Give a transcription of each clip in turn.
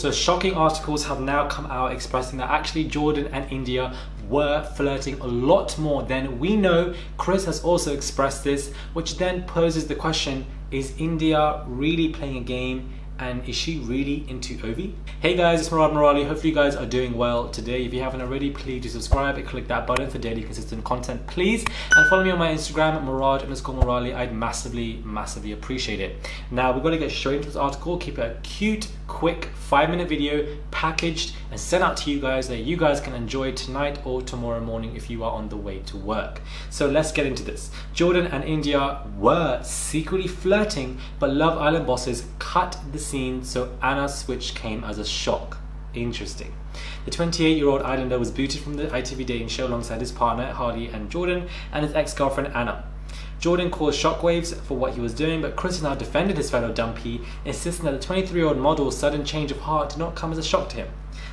So shocking articles have now come out expressing that actually Jordan and India were flirting a lot more than we know. Chris has also expressed this, which then poses the question, is India really playing a game? And is she really into Ovi? Hey guys, it's Murad Murali. Hopefully you guys are doing well today. If you haven't already, please do subscribe and click that button for daily consistent content, please. And follow me on my Instagram at Murad_Murali. I'd massively appreciate it. Now we're going to get straight into this article. Keep it a cute, quick 5-minute video packaged and sent out to you guys that you guys can enjoy tonight or tomorrow morning if you are on the way to work. So let's get into this. Jordan and India were secretly flirting, but Love Island bosses cut the scene, so Anna's switch came as a shock. Interesting. The 28-year-old Islander was booted from the ITV dating show alongside his partner Harley and Jordan and his ex-girlfriend Anna. Jordan caused shockwaves for what he was doing, but Chris has now defended his fellow dumpy, insisting that the 23-year-old model's sudden change of heart did not come as a shock to him.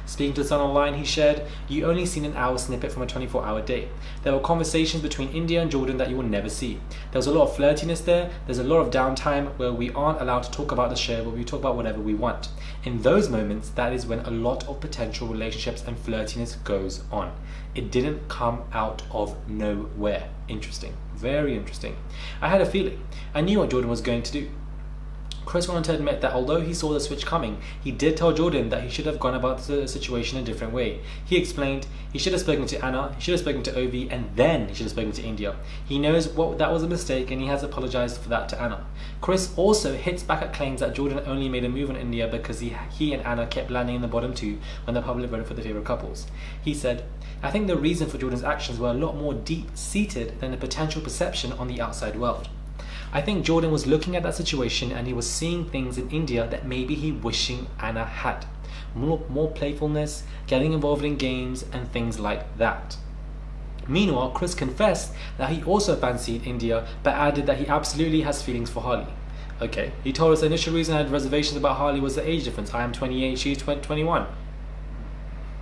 Speaking to the Sun Online, he shared, "You only seen an hour snippet from a 24-hour date. There were conversations between India and Jordan that you will never see. There was a lot of flirtiness there. There's a lot of downtime where we aren't allowed to talk about the show, but we talk about whatever we want. In those moments, that is when a lot of potential relationships and flirtiness goes on. It didn't come out of nowhere." Interesting. Very interesting. "I had a feeling. I knew what Jordan was going to do." Chris went on to admit that although he saw the switch coming, he did tell Jordan that he should have gone about the situation a different way. He explained he should have spoken to Anna, he should have spoken to Ovi, and then he should have spoken to India. He knows that was a mistake and he has apologized for that to Anna. Chris also hits back at claims that Jordan only made a move on India because he and Anna kept landing in the bottom two when the public voted for the favorite couples. He said, "I think the reason for Jordan's actions were a lot more deep-seated than the potential perception on the outside world. I think Jordan was looking at that situation and he was seeing things in India that maybe he wishing Anna had. More playfulness, getting involved in games and things like that." Meanwhile, Chris confessed that he also fancied India, but added that he absolutely has feelings for Harley. Okay, he told us the initial reason I had reservations about Harley was the age difference. I am 28, she's 21.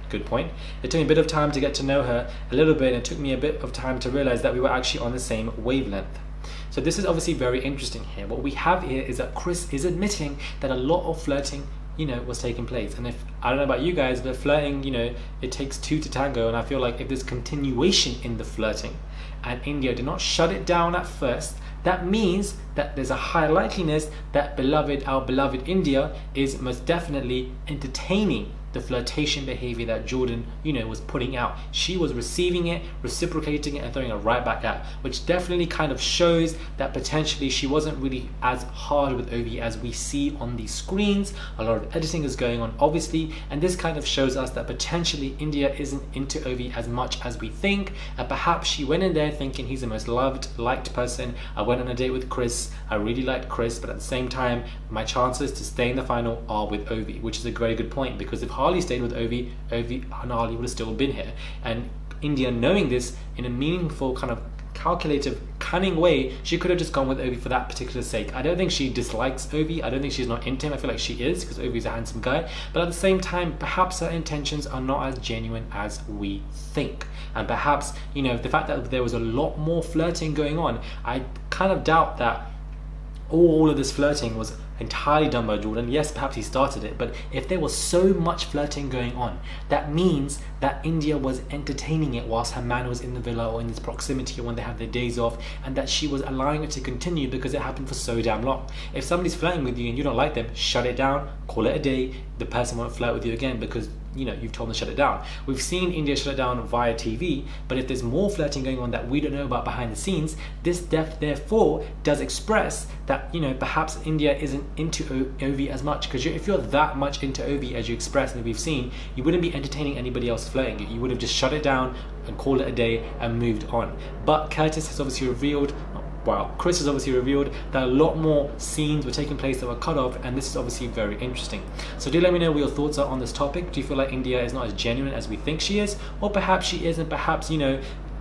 Good point. It took me a bit of time to get to know her a little bit, and it took me a bit of time to realize that we were actually on the same wavelength. So this is obviously very interesting here. What we have here is that Chris is admitting that a lot of flirting, was taking place. And if, I don't know about you guys, but flirting, it takes two to tango. And I feel like if there's continuation in the flirting and India did not shut it down at first, that means that there's a high likeliness that our beloved India is most definitely entertaining the flirtation behavior that Jordan, was putting out. She was receiving it, reciprocating it, and throwing it right back out, which definitely kind of shows that potentially she wasn't really as hard with Ovi as we see on these screens. A lot of editing is going on, obviously, and this kind of shows us that potentially India isn't into Ovi as much as we think, and perhaps she went in there thinking he's the most liked person. I went on a date with Chris, I really liked Chris, but at the same time, my chances to stay in the final are with Ovi, which is a very good point, because if Harley stayed with Ovi and Harley would have still been here. And India, knowing this in a meaningful, kind of calculative, cunning way, she could have just gone with Ovi for that particular sake. I don't think she dislikes Ovi. I don't think she's not into him. I feel like she is, because Ovi's a handsome guy. But at the same time, perhaps her intentions are not as genuine as we think. And perhaps, the fact that there was a lot more flirting going on, I kind of doubt that all of this flirting was entirely done by Jordan. Yes, perhaps he started it, but if there was so much flirting going on, that means that India was entertaining it whilst her man was in the villa or in his proximity or when they have their days off, and that she was allowing it to continue because it happened for so damn long. If somebody's flirting with you and you don't like them, shut it down, call it a day. The person won't flirt with you again because you've told them to shut it down. We've seen India shut it down via TV, but if there's more flirting going on that we don't know about behind the scenes, this therefore does express that perhaps India isn't into Ovi as much, because if you're that much into Ovi as you express and we've seen, you wouldn't be entertaining anybody else flirting you. You would have just shut it down and called it a day and moved on. But Chris has obviously revealed that a lot more scenes were taking place that were cut off, and this is obviously very interesting. So do let me know what your thoughts are on this topic. Do you feel like India is not as genuine as we think she is, or perhaps she is, and perhaps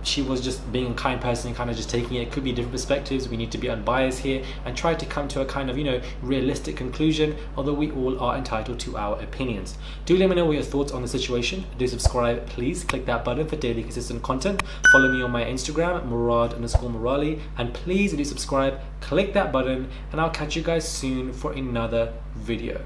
she was just being a kind person and kind of just taking it? It could be different perspectives. We need to be unbiased here and try to come to a kind of realistic conclusion, although we all are entitled to our opinions. Do let me know what your thoughts on the situation. Do subscribe, please. Click that button for daily consistent content. Follow me on my Instagram, Murad_Murali, and please do subscribe, click that button, and I'll catch you guys soon for another video.